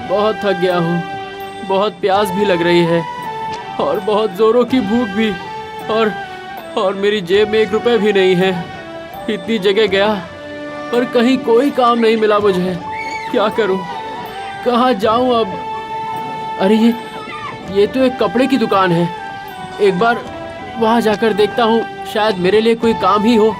बहुत थक गया हूँ, बहुत प्यास भी लग रही है और बहुत जोरों की भूख भी। और मेरी जेब में 1 रुपए भी नहीं है। इतनी जगह गया पर कहीं कोई काम नहीं मिला मुझे। क्या करूं, कहाँ जाऊं अब? अरे ये तो एक कपड़े की दुकान है। एक बार वहां जाकर देखता हूँ, शायद मेरे लिए कोई काम ही हो।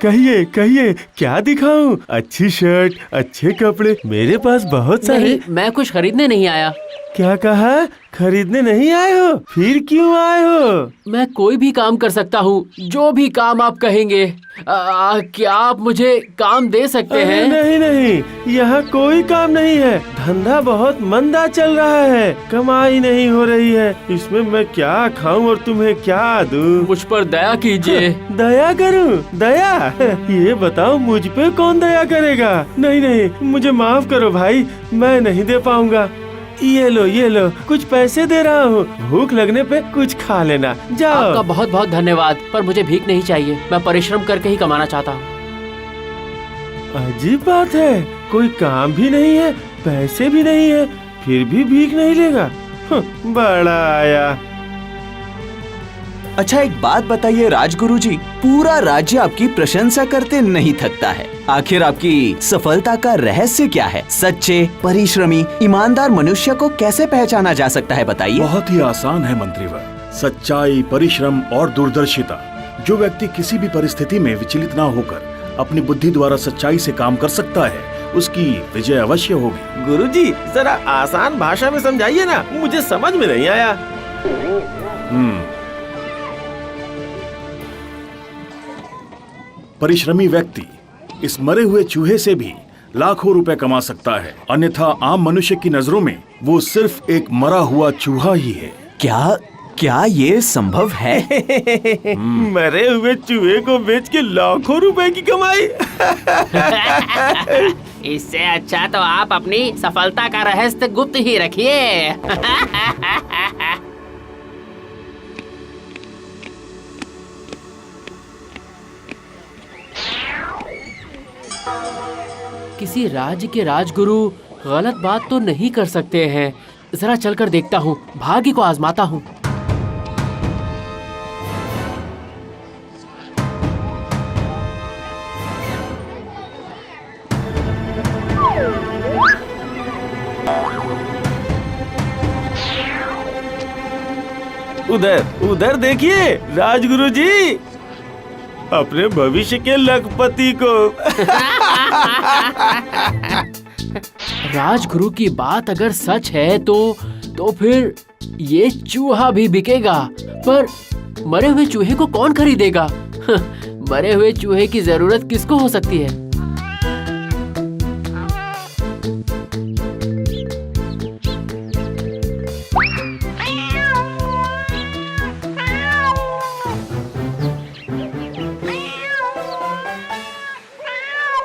कहिए कहिए, क्या दिखाऊं? अच्छी शर्ट, अच्छे कपड़े मेरे पास बहुत सारे। नहीं, मैं कुछ खरीदने नहीं आया। क्या कहा? खरीदने नहीं आए हो? फिर क्यों आए हो? मैं कोई भी काम कर सकता हूँ, जो भी काम आप कहेंगे। क्या आप मुझे काम दे सकते हैं? नहीं नहीं, यहाँ कोई काम नहीं है। धंधा बहुत मंदा चल रहा है, कमाई नहीं हो रही है। इसमें मैं क्या खाऊं और तुम्हें क्या दूं? मुझ पर दया कीजिए। दया करूं? दया? ये बताओ, मुझ पे कौन दया करेगा? नहीं नहीं, मुझे माफ करो भाई, मैं नहीं दे पाऊंगा। ये लो, कुछ पैसे दे रहा हूँ, भूख लगने पे कुछ खा लेना। जाओ। आपका बहुत बहुत धन्यवाद, पर मुझे भीख नहीं चाहिए। मैं परिश्रम करके ही कमाना चाहता हूँ। अजीब बात है, कोई काम भी नहीं है, पैसे भी नहीं है, फिर भी भीख नहीं लेगा। बड़ा आया। अच्छा, एक बात बताइए राजगुरु जी, पूरा राज्य आपकी प्रशंसा करते नहीं थकता है। आखिर आपकी सफलता का रहस्य क्या है? सच्चे, परिश्रमी, ईमानदार मनुष्य को कैसे पहचाना जा सकता है, बताइए। बहुत ही आसान है मंत्रीवर। सच्चाई, परिश्रम और दूरदर्शिता। जो व्यक्ति किसी भी परिस्थिति में विचलित ना होकर अपनी बुद्धि द्वारा सच्चाई से काम कर सकता है, उसकी विजय अवश्य होगी। गुरुजी, जरा आसान भाषा में समझाइए ना, मुझे समझ में नहीं आया। परिश्रमी व्यक्ति इस मरे हुए चूहे से भी लाखों रुपए कमा सकता है, अन्यथा आम मनुष्य की नजरों में वो सिर्फ एक मरा हुआ चूहा ही है। क्या ये संभव है? मरे हुए चूहे को बेच के लाखों रुपए की कमाई। इससे अच्छा तो आप अपनी सफलता का रहस्य गुप्त ही रखिए। किसी राज्य के राजगुरु गलत बात तो नहीं कर सकते हैं। जरा चलकर देखता हूँ, भाग्य को आजमाता हूँ। उधर देखिए राजगुरु जी, अपने भविष्य के लखपति को। राजगुरु की बात अगर सच है तो फिर ये चूहा भी बिकेगा। पर मरे हुए चूहे को कौन खरीदेगा? मरे हुए चूहे की जरूरत किसको हो सकती है?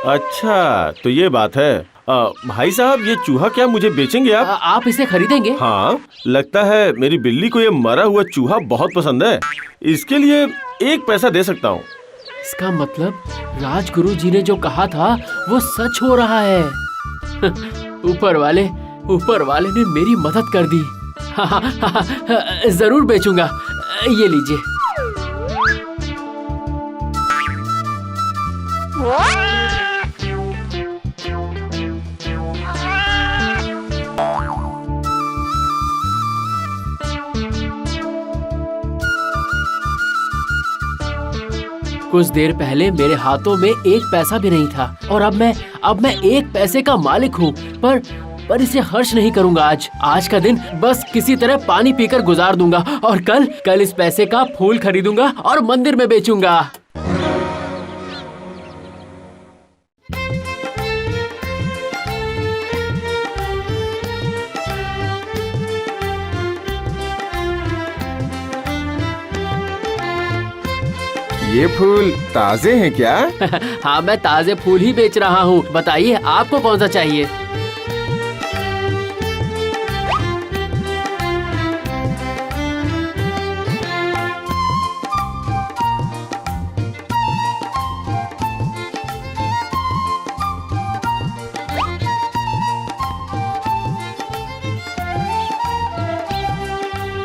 अच्छा, तो ये बात है। भाई साहब, ये चूहा क्या मुझे बेचेंगे आप? आप इसे खरीदेंगे? हाँ, लगता है मेरी बिल्ली को ये मरा हुआ चूहा बहुत पसंद है। इसके लिए 1 पैसा दे सकता हूँ। इसका मतलब राजगुरु जी ने जो कहा था वो सच हो रहा है। ऊपर वाले ने मेरी मदद कर दी। जरूर बेचूंगा। ये लीजिए। कुछ देर पहले मेरे हाथों में 1 पैसा भी नहीं था और अब मैं 1 पैसे का मालिक हूँ। पर इसे खर्च नहीं करूँगा। आज का दिन बस किसी तरह पानी पीकर गुजार दूंगा और कल इस पैसे का फूल खरीदूंगा और मंदिर में बेचूंगा। ये फूल ताजे हैं क्या? हाँ, मैं ताजे फूल ही बेच रहा हूँ। बताइए आपको कौन सा चाहिए?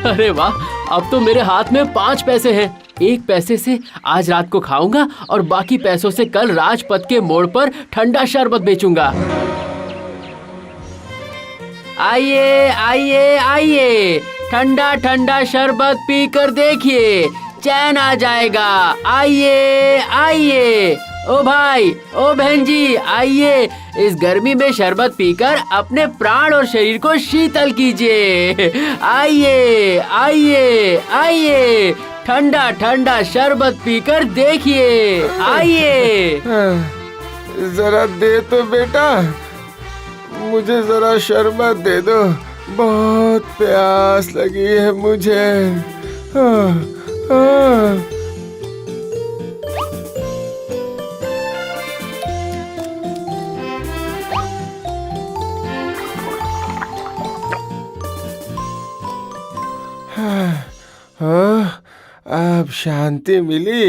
अरे वाह, अब तो मेरे हाथ में 5 पैसे हैं। 1 पैसे से आज रात को खाऊंगा और बाकी पैसों से कल राजपथ के मोड़ पर ठंडा शरबत बेचूंगा। आइए आइए आइए, ठंडा ठंडा शरबत पीकर देखिए, चैन आ जाएगा। आइए आइए, ओ भाई, ओ बहन जी, आइए, इस गर्मी में शरबत पीकर अपने प्राण और शरीर को शीतल कीजिए। आइए आइए आइए, ठंडा ठंडा शरबत पीकर देखिए। आइए। जरा दे तो बेटा, मुझे जरा शरबत दे दो, बहुत प्यास लगी है मुझे। अब शांति मिली।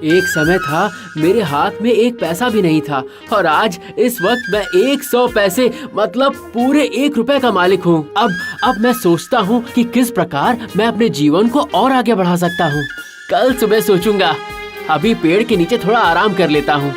एक समय था मेरे हाथ में 1 पैसा भी नहीं था, और आज इस वक्त मैं 100 पैसे मतलब पूरे 1 रुपए का मालिक हूँ। अब मैं सोचता हूँ कि किस प्रकार मैं अपने जीवन को और आगे बढ़ा सकता हूँ। कल सुबह सोचूंगा। अभी पेड़ के नीचे थोड़ा आराम कर लेता हूँ।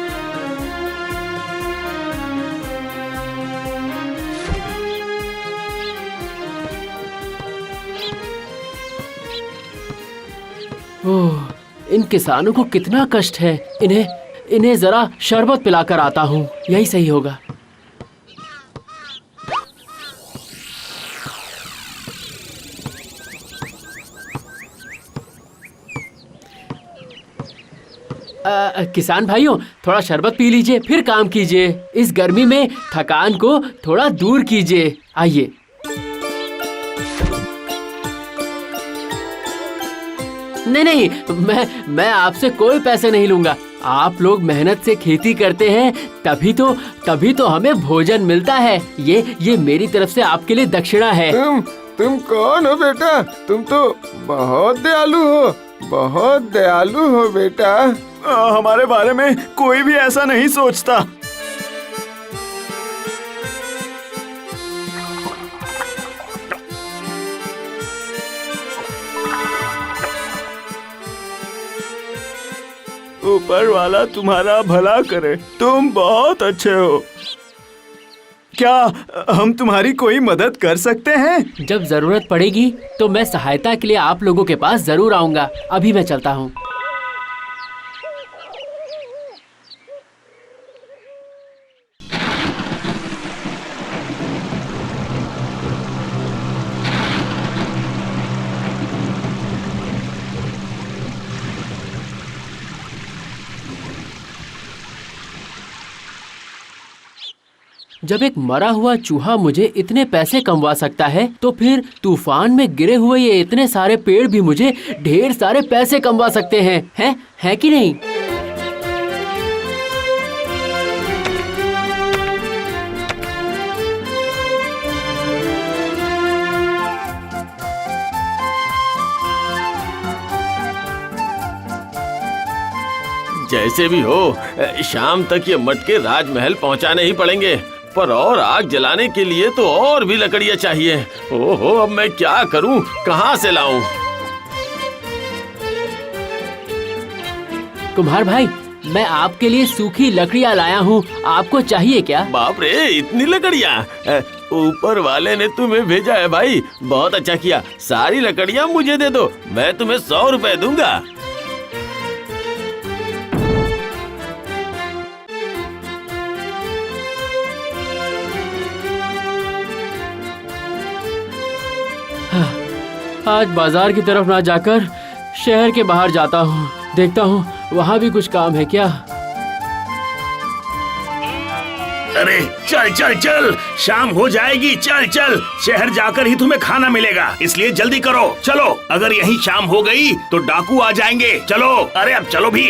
ओह, इन किसानों को कितना कष्ट है। इन्हें जरा शरबत पिलाकर आता हूँ, यही सही होगा। किसान भाइयों, थोड़ा शरबत पी लीजिए, फिर काम कीजिए। इस गर्मी में थकान को थोड़ा दूर कीजिए। आइए। नहीं, मैं आपसे कोई पैसे नहीं लूंगा। आप लोग मेहनत से खेती करते हैं, तभी तो हमें भोजन मिलता है। ये मेरी तरफ से आपके लिए दक्षिणा है। तुम कौन हो बेटा? तुम तो बहुत दयालु हो, बहुत दयालु हो बेटा। हमारे बारे में कोई भी ऐसा नहीं सोचता। ऊपर वाला तुम्हारा भला करे, तुम बहुत अच्छे हो। क्या हम तुम्हारी कोई मदद कर सकते हैं? जब जरूरत पड़ेगी तो मैं सहायता के लिए आप लोगों के पास जरूर आऊंगा। अभी मैं चलता हूँ। जब एक मरा हुआ चूहा मुझे इतने पैसे कमवा सकता है, तो फिर तूफान में गिरे हुए ये इतने सारे पेड़ भी मुझे ढेर सारे पैसे कमवा सकते हैं, है कि नहीं? जैसे भी हो, शाम तक ये मटके राजमहल पहुंचाने ही पड़ेंगे। पर और आग जलाने के लिए तो और भी लकड़ियां चाहिए। ओहो, अब मैं क्या करूं, कहां से लाऊं? कुम्हार भाई, मैं आपके लिए सूखी लकड़ियां लाया हूँ, आपको चाहिए क्या? बाप रे, इतनी लकड़ियां! ऊपर वाले ने तुम्हें भेजा है भाई, बहुत अच्छा किया। सारी लकड़ियां मुझे दे दो, मैं तुम्हें 100 रुपए दूंगा। आज बाजार की तरफ ना जाकर शहर के बाहर जाता हूँ, देखता हूँ वहाँ भी कुछ काम है क्या। अरे चल चल चल, शाम हो जाएगी, चल चल, शहर जाकर ही तुम्हें खाना मिलेगा, इसलिए जल्दी करो, चलो। अगर यहीं शाम हो गई तो डाकू आ जाएंगे, चलो। अरे अब चलो भी।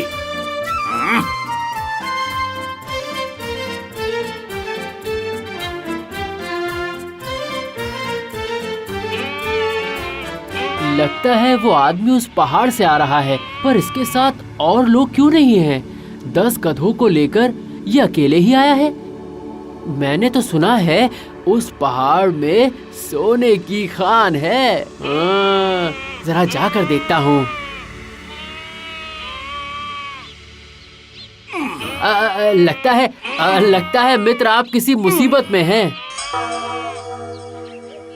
लगता है वो आदमी उस पहाड़ से आ रहा है, पर इसके साथ और लोग क्यों नहीं हैं? 10 गधों को लेकर ये अकेले ही आया है। मैंने तो सुना है उस पहाड़ में सोने की खान है। जरा जाकर देखता हूँ। लगता है मित्र आप किसी मुसीबत में हैं।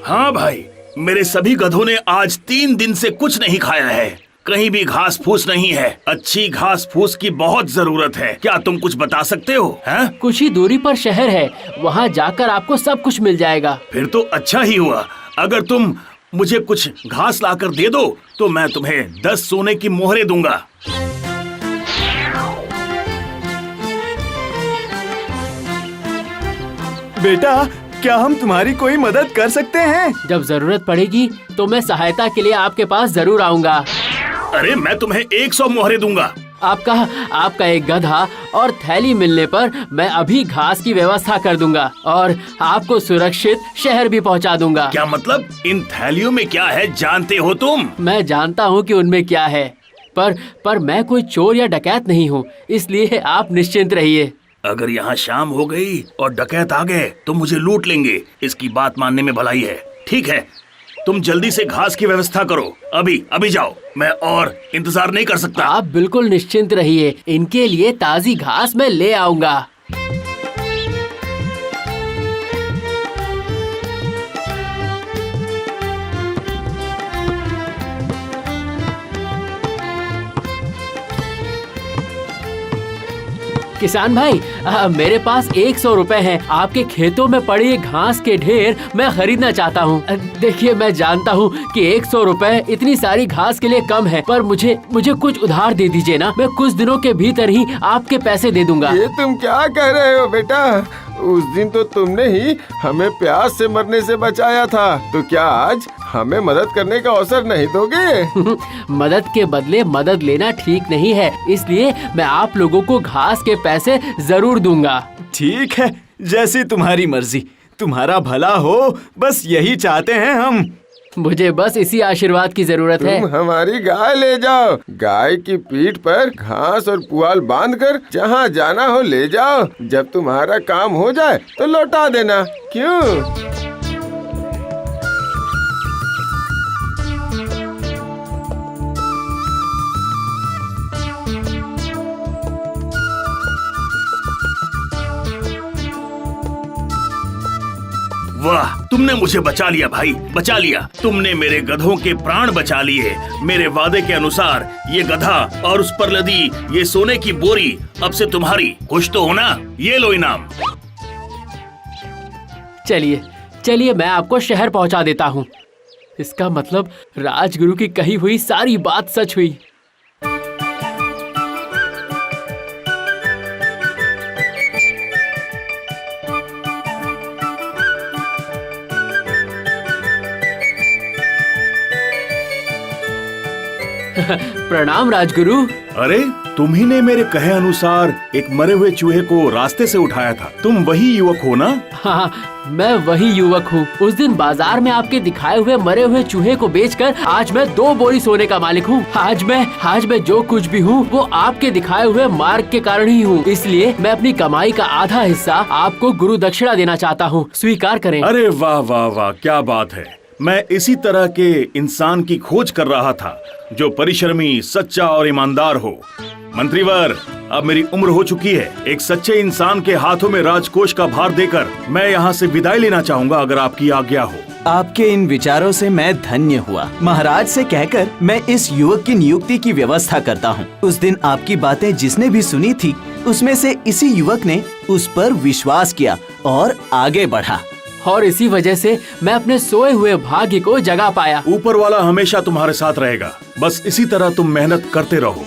हाँ भाई, मेरे सभी गधों ने आज 3 दिन से कुछ नहीं खाया है। कहीं भी घास फूस नहीं है। अच्छी घास फूस की बहुत जरूरत है। क्या तुम कुछ बता सकते हो? हैं? कुछ ही दूरी पर शहर है, वहाँ जाकर आपको सब कुछ मिल जाएगा। फिर तो अच्छा ही हुआ। अगर तुम मुझे कुछ घास लाकर दे दो तो मैं तुम्हें 10 सोने की मोहरें दूंगा। बेटा, क्या हम तुम्हारी कोई मदद कर सकते हैं? जब जरूरत पड़ेगी तो मैं सहायता के लिए आपके पास जरूर आऊंगा। अरे मैं तुम्हें 100 मोहरें दूंगा। आपका एक गधा और थैली मिलने पर मैं अभी घास की व्यवस्था कर दूंगा और आपको सुरक्षित शहर भी पहुंचा दूंगा। क्या मतलब? इन थैलियों में क्या है जानते हो तुम? मैं जानता हूं कि उनमें क्या है, पर मैं कोई चोर या डकैत नहीं हूं, इसलिए आप निश्चिंत रहिए। अगर यहाँ शाम हो गई और डकैत आ गए तो मुझे लूट लेंगे। इसकी बात मानने में भलाई है। ठीक है, तुम जल्दी से घास की व्यवस्था करो। अभी जाओ, मैं और इंतजार नहीं कर सकता। आप बिल्कुल निश्चिंत रहिए, इनके लिए ताजी घास मैं ले आऊंगा। किसान भाई, मेरे पास 100 रुपए हैं। आपके खेतों में पड़ी ये घास के ढेर मैं खरीदना चाहता हूँ। देखिए, मैं जानता हूँ कि 100 रुपए इतनी सारी घास के लिए कम है, पर मुझे कुछ उधार दे दीजिए ना। मैं कुछ दिनों के भीतर ही आपके पैसे दे दूंगा। ये तुम क्या कह रहे हो बेटा? उस दिन तो तुमने ही हमें प्यास से मरने से बचाया था, तो क्या आज हमें मदद करने का अवसर नहीं दोगे? मदद के बदले मदद लेना ठीक नहीं है, इसलिए मैं आप लोगों को घास के पैसे जरूर दूंगा। ठीक है, जैसी तुम्हारी मर्जी। तुम्हारा भला हो, बस यही चाहते हैं हम। मुझे बस इसी आशीर्वाद की जरूरत है। तुम हमारी गाय ले जाओ। गाय की पीठ पर घास और पुआल बांधकर जहाँ जाना हो ले जाओ। जब तुम्हारा काम हो जाए तो लौटा देना। क्यों? वाह, तुमने मुझे बचा लिया भाई, बचा लिया। तुमने मेरे गधों के प्राण बचा लिए। मेरे वादे के अनुसार ये गधा और उस पर लदी ये सोने की बोरी अब से तुम्हारी। खुश तो हो ना? ये लो इनाम। चलिए मैं आपको शहर पहुंचा देता हूँ। इसका मतलब राजगुरु की कही हुई सारी बात सच हुई। प्रणाम राजगुरु। अरे, तुम ही ने मेरे कहे अनुसार एक मरे हुए चूहे को रास्ते से उठाया था। तुम वही युवक हो ना? हाँ, मैं वही युवक हूँ। उस दिन बाजार में आपके दिखाए हुए मरे हुए चूहे को बेचकर आज मैं 2 बोरी सोने का मालिक हूँ। आज मैं जो कुछ भी हूँ वो आपके दिखाए हुए मार्ग के कारण ही हूँ। इसलिए मैं अपनी कमाई का आधा हिस्सा आपको गुरु दक्षिणा देना चाहता हूँ, स्वीकार करें। अरे वाह वाह वाह, क्या बात है। मैं इसी तरह के इंसान की खोज कर रहा था जो परिश्रमी, सच्चा और ईमानदार हो। मंत्रीवर, अब मेरी उम्र हो चुकी है। एक सच्चे इंसान के हाथों में राजकोष का भार देकर मैं यहाँ से विदाई लेना चाहूँगा, अगर आपकी आज्ञा हो। आपके इन विचारों से मैं धन्य हुआ। महाराज से कहकर मैं इस युवक की नियुक्ति की व्यवस्था करता हूँ। उस दिन आपकी बातें जिसने भी सुनी थी, उसमें से इसी युवक ने उस पर विश्वास किया और आगे बढ़ा, और इसी वजह से मैं अपने सोए हुए भाग्य को जगा पाया। ऊपर वाला हमेशा तुम्हारे साथ रहेगा। बस इसी तरह तुम मेहनत करते रहो।